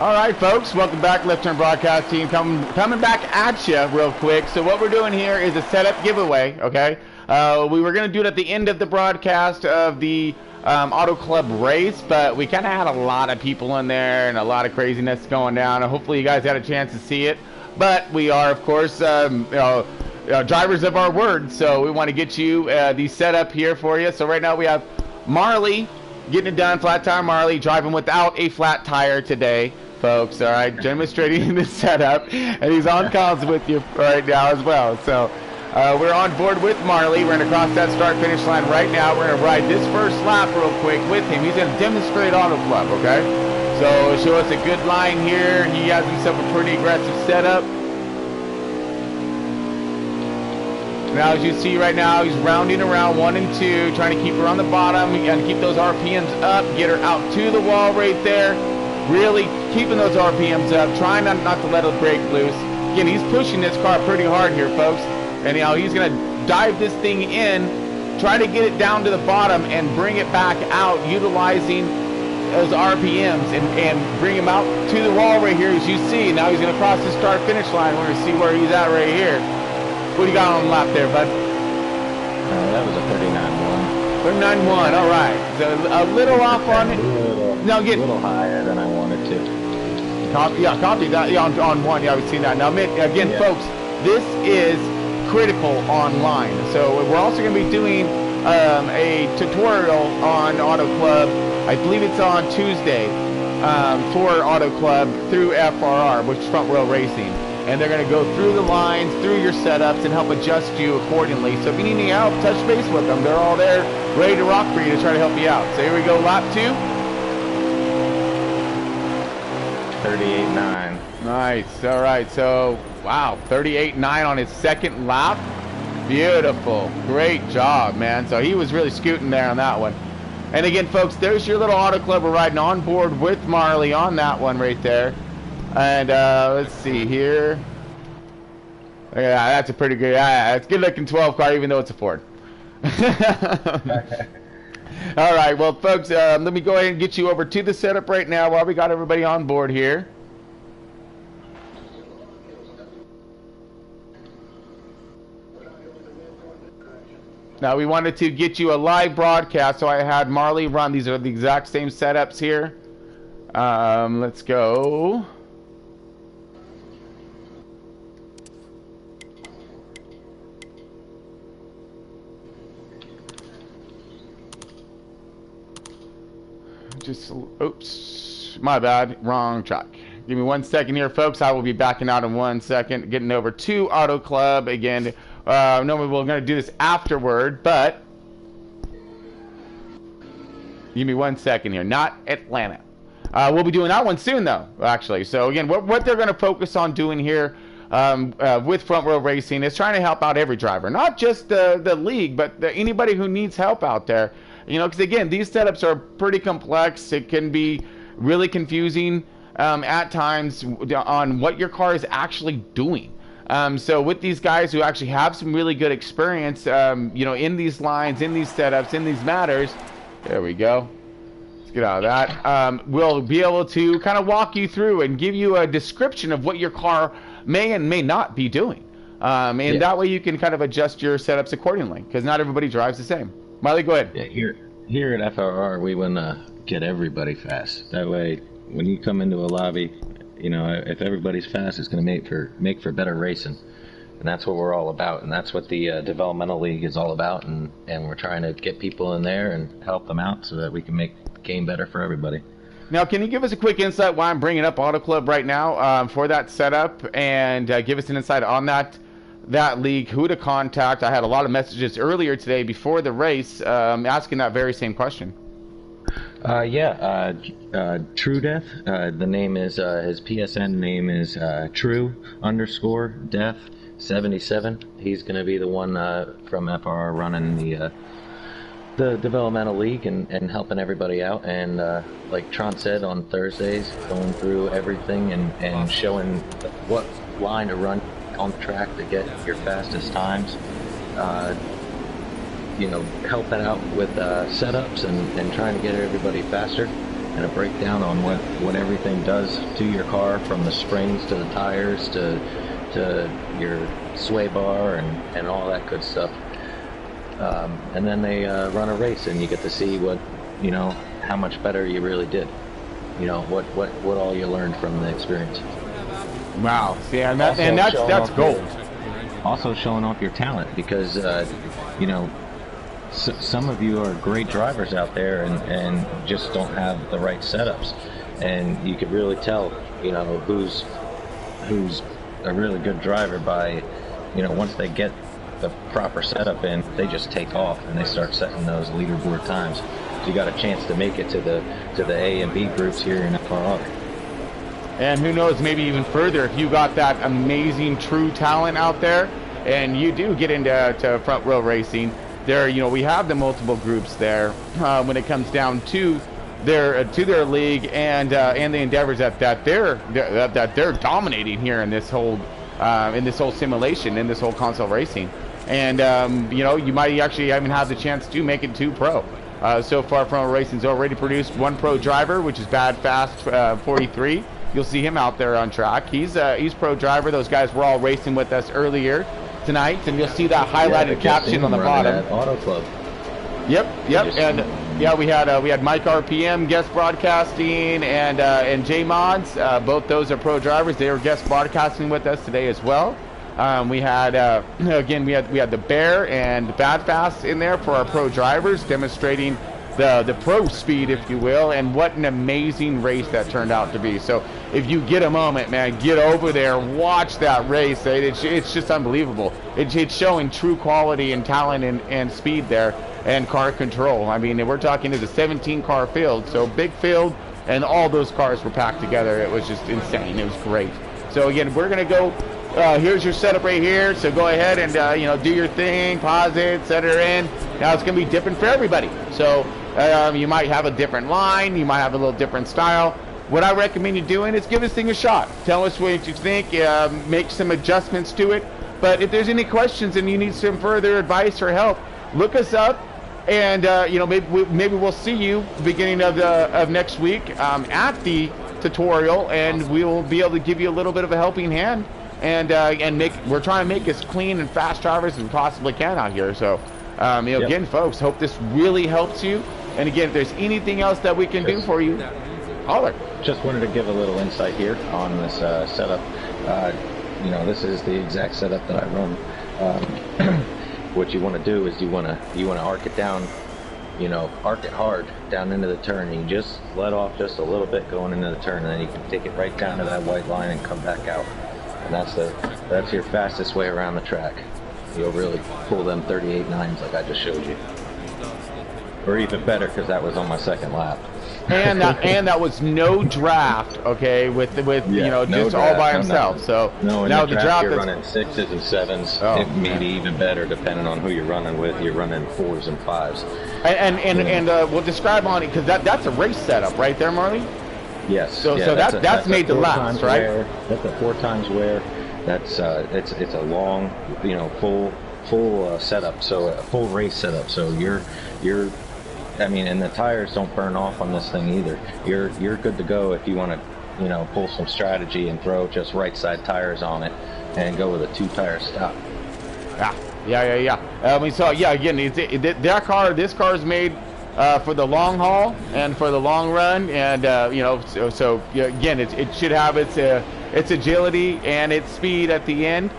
All right, folks, welcome back. Left Turn Broadcast Team coming back at you real quick. So what we're doing here is a setup giveaway, okay? We were going to do it at the end of the broadcast of the Auto Club race, but we kind of had a lot of people in there and a lot of craziness going down. And hopefully you guys had a chance to see it. But we are, of course, drivers of our word, so we want to get you the setup here for you. So right now we have Marley getting it done, Flat Tire Marley, driving without a flat tire today, folks. All right, demonstrating the setup, and he's on comms with you right now as well. So we're on board with Marley. We're going to cross that start-finish line right now. We're going to ride this first lap real quick with him. He's going to demonstrate Auto Club, okay? So show us a good line here. He has himself a pretty aggressive setup. Now, as you see right now, he's rounding around 1 and 2, trying to keep her on the bottom and keep those RPMs up, get her out to the wall right there. Really keeping those RPMs up, trying not to let it break loose. Again, he's pushing this car pretty hard here, folks. And now he's going to dive this thing in, try to get it down to the bottom and bring it back out, utilizing those RPMs and bring him out to the wall right here, as you see. Now he's going to cross the start-finish line. We're going to see where he's at right here. What do you got on the lap there, bud? That was a 39.1. 39.1, all right. So a little off on it. A little higher than I wanted to. Copy that. Yeah, on one. Yeah, we've seen that. Now, again, folks, this is critical online. So we're also going to be doing a tutorial on Auto Club. I believe it's on Tuesday for Auto Club through FRR, which is Front Row Racing. And they're going to go through the lines, through your setups, and help adjust you accordingly. So if you need any help, touch base with them. They're all there, ready to rock for you to try to help you out. So here we go, lap 2. 38.9. Nice. All right. So, wow, 38.9 on his second lap. Beautiful. Great job, man. So he was really scooting there on that one. And again, folks, there's your little Auto Club. We're riding on board with Marley on that one right there. And let's see here. Yeah, that's a pretty good. It's a good-looking 12 car, even though it's a Ford. All right, well, folks, let me go ahead and get you over to the setup right now while we got everybody on board here. Now, we wanted to get you a live broadcast, so I had Marley run. These are the exact same setups here. Let's go. Oops, my bad, wrong track. Give me 1 second here, folks. I will be backing out in 1 second, getting over to Auto Club again. Normally we're going to do this afterward, but give me 1 second here. Not Atlanta. We'll be doing that one soon, though, actually. So again, what they're going to focus on doing here with Front Row Racing is trying to help out every driver, not just the league, but anybody who needs help out there. You know, because again, these setups are pretty complex. It can be really confusing at times on what your car is actually doing. So with these guys who actually have some really good experience, you know, in these lines, in these setups, in these matters, there we go. Let's get out of that. We'll be able to kind of walk you through and give you a description of what your car may and may not be doing. And that way you can kind of adjust your setups accordingly, because not everybody drives the same. Marley, go ahead. Yeah, here at FRR, we want to get everybody fast. That way, when you come into a lobby, you know, if everybody's fast, it's going to make for better racing. And that's what we're all about. And that's what the developmental league is all about. And we're trying to get people in there and help them out so that we can make the game better for everybody. Now, can you give us a quick insight why I'm bringing up Auto Club right now for that setup, and give us an insight on that league, who to contact? I had a lot of messages earlier today before the race asking that very same question. True Death. The name is his PSN name is True_Death77. He's going to be the one from FR running the developmental league and helping everybody out. And like Tron said on Thursdays, going through everything and showing what line to run on the track to get your fastest times. You know, helping out with setups and trying to get everybody faster. and a breakdown on what everything does to your car, from the springs to the tires to your sway bar and all that good stuff. And then they run a race, and you get to see what, you know, how much better you really did. You know, what all you learned from the experience. Wow. Yeah, and that's gold. Also showing off your talent, because you know, some of you are great drivers out there and just don't have the right setups, and you could really tell, you know, who's a really good driver by, you know, once they get the proper setup in, they just take off and they start setting those leaderboard times. So you got a chance to make it to the A and B groups here in FRR. And who knows, maybe even further, if you got that amazing true talent out there and you do get into front row racing, there, you know, we have the multiple groups there when it comes down to their league and the endeavors that they're dominating here in this whole simulation, in this whole console racing. And you know, you might actually even have the chance to make it to pro. So far, Front Row Racing's already produced one pro driver, which is Bad Fast 43. You'll see him out there on track. He's pro driver. Those guys were all racing with us earlier tonight, and you'll see that highlighted caption on the bottom. Auto Club. Yep. And yeah, we had Mike RPM guest broadcasting and J Mods. Both those are pro drivers. They were guest broadcasting with us today as well. We had again we had the Bear and Bad Fast in there for our pro drivers, demonstrating the pro speed, if you will, and what an amazing race that turned out to be. So if you get a moment, man, get over there, watch that race. It's just unbelievable. It's showing true quality and talent and speed there, and car control. I mean, we're talking it's a 17 car field, so big field, and all those cars were packed together. It was just insane. It was great. So again, we're gonna go. Here's your setup right here. So go ahead and you know, do your thing, pause it, set her in. Now it's gonna be different for everybody. So you might have a different line, you might have a little different style. What I recommend you doing is give this thing a shot. Tell us what you think. Make some adjustments to it. But if there's any questions and you need some further advice or help, look us up. And you know, maybe we'll see you beginning of next week at the tutorial, and we will be able to give you a little bit of a helping hand. And we're trying to make as clean and fast drivers as we possibly can out here. So you know, again, folks, hope this really helps you. And again, if there's anything else that we can do for you, holler. Just wanted to give a little insight here on this setup. You know, this is the exact setup that I run. What you want to do is you want to arc it down, you know, arc it hard down into the turn. You just let off just a little bit going into the turn, and then you can take it right down to that white line and come back out. And that's your fastest way around the track. You'll really pull them 38.9s like I just showed you, or even better, because that was on my second lap. And that was no draft, okay, with you know, no just draft, all by himself. So no, now the draft you're running 6s and 7s, maybe even better depending on who you're running with. You're running 4s and 5s. And we'll describe on it, because that's a race setup right there, Marley. Yes. So that's made to last, right? That's a 4 times wear. That's it's a long, you know, full setup. So a full race setup. So you're I mean, and the tires don't burn off on this thing either. You're good to go if you want to, you know, pull some strategy and throw just right side tires on it and go with a 2-tire stop. Yeah. So yeah, again, this car is made for the long haul and for the long run, and you know, so yeah, again, it should have its agility and its speed at the end.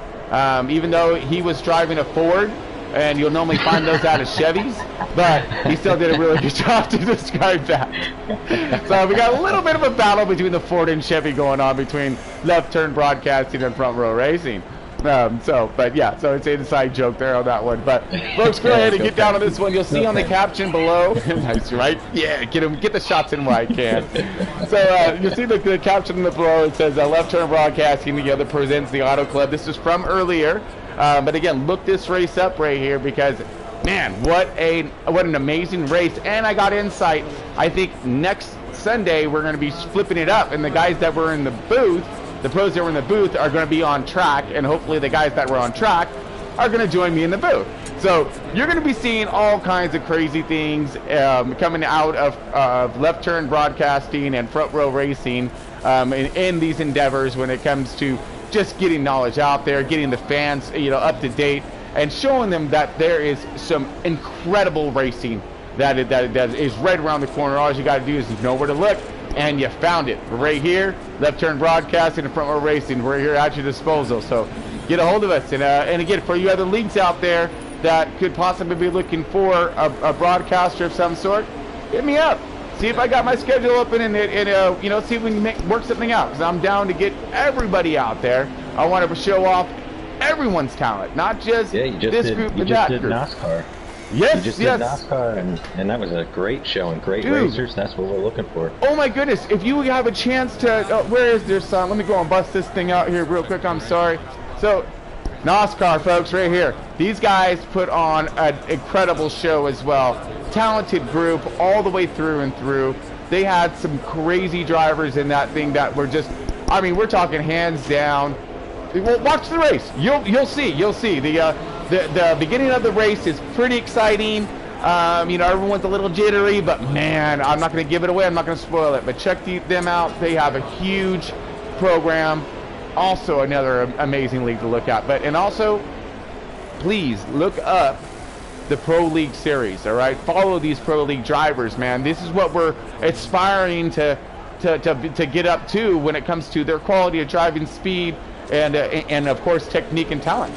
Even though he was driving a Ford, and you'll normally find those out of Chevys, but he still did a really good job to describe that. So we got a little bit of a battle between the Ford and Chevy going on between Left Turn Broadcasting and Front Row Racing. But yeah, so it's an inside joke there on that one. But folks, go ahead and get down on this one. You'll see on the caption below. Nice, right? Yeah, get the shots in where I can. So you'll see the caption below. It says Left Turn Broadcasting together presents the Auto Club. This is from earlier. But again, look this race up right here, because man, what an amazing race. And I got insight. I think next Sunday we're going to be flipping it up, and the guys that were in the booth, the pros that were in the booth, are going to be on track, and hopefully the guys that were on track are going to join me in the booth. So you're going to be seeing all kinds of crazy things coming out of Left Turn Broadcasting and Front Row Racing in these endeavors when it comes to just getting knowledge out there, getting the fans, up to date, and showing them that there is some incredible racing that is right around the corner. All you got to do is know where to look, and you found it right here. Left Turn Broadcasting and Front Row Racing. We're here at your disposal. So get a hold of us. And again, for you other leagues out there that could possibly be looking for a broadcaster of some sort, hit me up. See if I got my schedule open and see if we can work something out. Because I'm down to get everybody out there. I want to show off everyone's talent, not just this group and that group. NASCAR. Yes, you just did NASCAR, and that was a great show and great racers. That's what we're looking for. Oh my goodness! If you have a chance to, where is their son? Let me go and bust this thing out here real quick. I'm sorry. So, NASCAR, folks, right here. These guys put on an incredible show as well. Talented group all the way through and through. They had some crazy drivers in that thing that were just, I mean, we're talking hands down. Well, watch the race. You'll see. You'll see. The beginning of the race is pretty exciting. Everyone's a little jittery, but man, I'm not going to give it away. I'm not going to spoil it. But check them out. They have a huge program. Also, another amazing league to look at. And also, please look up the Pro League Series. All right, follow these Pro League drivers, man. This is what we're aspiring to get up to when it comes to their quality of driving, speed, and of course technique and talent.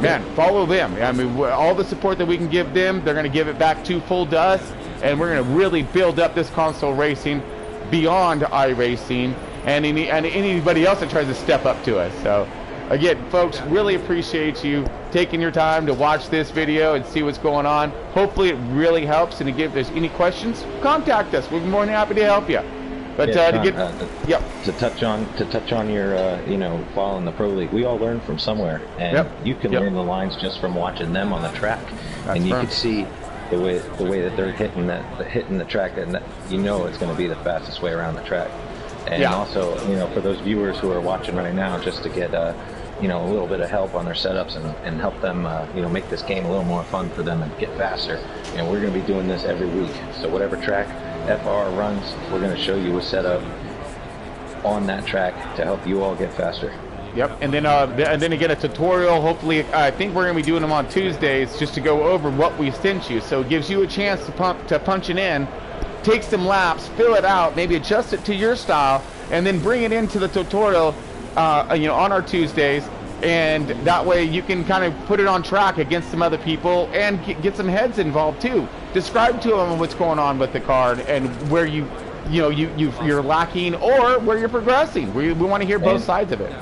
Man, follow them. I mean, all the support that we can give them, they're going to give it back twofold to us, and we're going to really build up this console racing beyond iRacing and anybody else that tries to step up to us. So again, folks, really appreciate you taking your time to watch this video and see what's going on. Hopefully it really helps, and again, if there's any questions, contact us. We'll be more than happy to help you. But to touch on your following the Pro League, we all learn from somewhere, and you can learn the lines just from watching them on the track. That's and you can see the way that they're hitting the track, and it's going to be the fastest way around the track. And also, for those viewers who are watching right now, just to get a little bit of help on their setups and help them make this game a little more fun for them and get faster. We're going to be doing this every week. So whatever track FR runs, we're going to show you a setup on that track to help you all get faster. Yep, and then again a tutorial. Hopefully, I think we're going to be doing them on Tuesdays just to go over what we sent you. So it gives you a chance to punch it in, take some laps, fill it out, maybe adjust it to your style, and then bring it into the tutorial, on our Tuesdays. And that way you can kind of put it on track against some other people and get some heads involved too. Describe to them what's going on with the car and where you're lacking or where you're progressing. We want to hear both sides of it.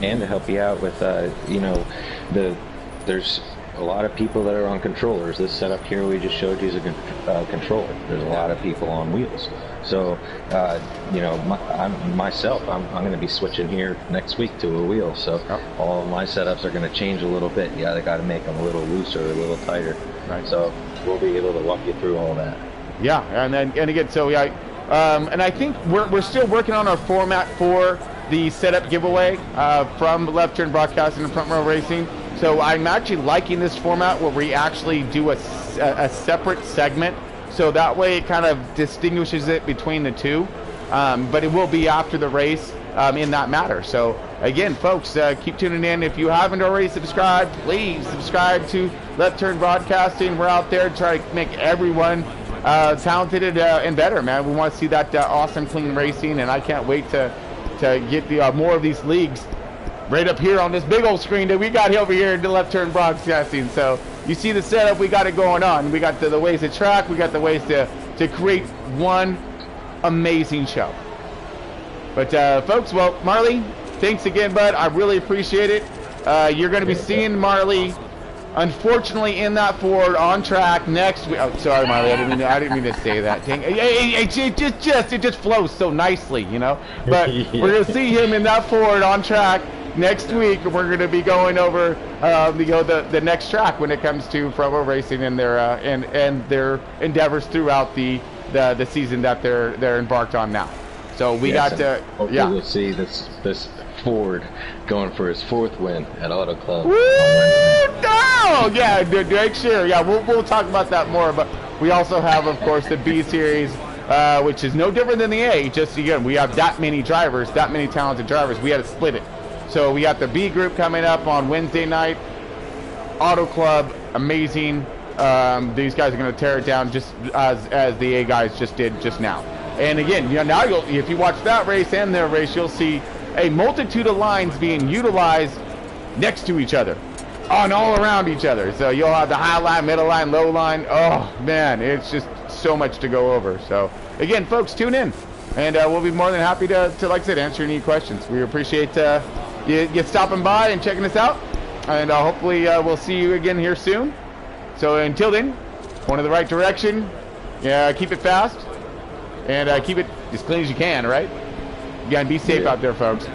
And to help you out with, there's a lot of people that are on controllers. This setup here we just showed you is a controller. There's a lot of people on wheels. So, myself, I'm going to be switching here next week to a wheel. So all of my setups are going to change a little bit. Yeah, they got to make them a little looser, a little tighter. Right. So we'll be able to walk you through all that. Yeah, and again, so and I think we're still working on our format for the setup giveaway from Left Turn Broadcasting and Front Row Racing. So I'm actually liking this format where we actually do a separate segment. So that way it kind of distinguishes it between the two. But it will be after the race in that matter. So again, folks, keep tuning in. If you haven't already subscribed, please subscribe to Left Turn Broadcasting. We're out there to try to make everyone talented and better, man. We want to see that awesome, clean racing, and I can't wait to get more of these leagues right up here on this big old screen that we got over here in the Left Turn Broadcasting. So you see the setup, we got it going on. We got the ways to track, we got the ways to create one amazing show. But folks, well, Marley, thanks again, bud. I really appreciate it. You're going to be seeing Marley, unfortunately, in that Ford on track next week. Oh, sorry, Marley, I didn't mean to say that. It just flows so nicely, But we're going to see him in that Ford on track next week. We're going to be going over the next track when it comes to Front Row Racing and their and their endeavors throughout the season that they're embarked on now. So we got to, hopefully we'll see this Ford going for his 4th win at Auto Club. Woo! No! Yeah, Drake, sure. Yeah, we'll talk about that more. But we also have, of course, the B Series, which is no different than the A. Just, again, we have that many drivers, that many talented drivers. We had to split it. So we got the B group coming up on Wednesday night. Auto Club, amazing. These guys are going to tear it down just as the A guys just did just now. And again, now if you watch that race and their race, you'll see a multitude of lines being utilized next to each other, all around each other. So you'll have the high line, middle line, low line. Oh man, it's just so much to go over. So again, folks, tune in, and we'll be more than happy to like I said, answer any questions. We appreciate you stopping by and checking us out, and hopefully we'll see you again here soon. So until then, going in the right direction. Yeah, keep it fast, and keep it as clean as you can. Right? You gotta be safe out there, folks.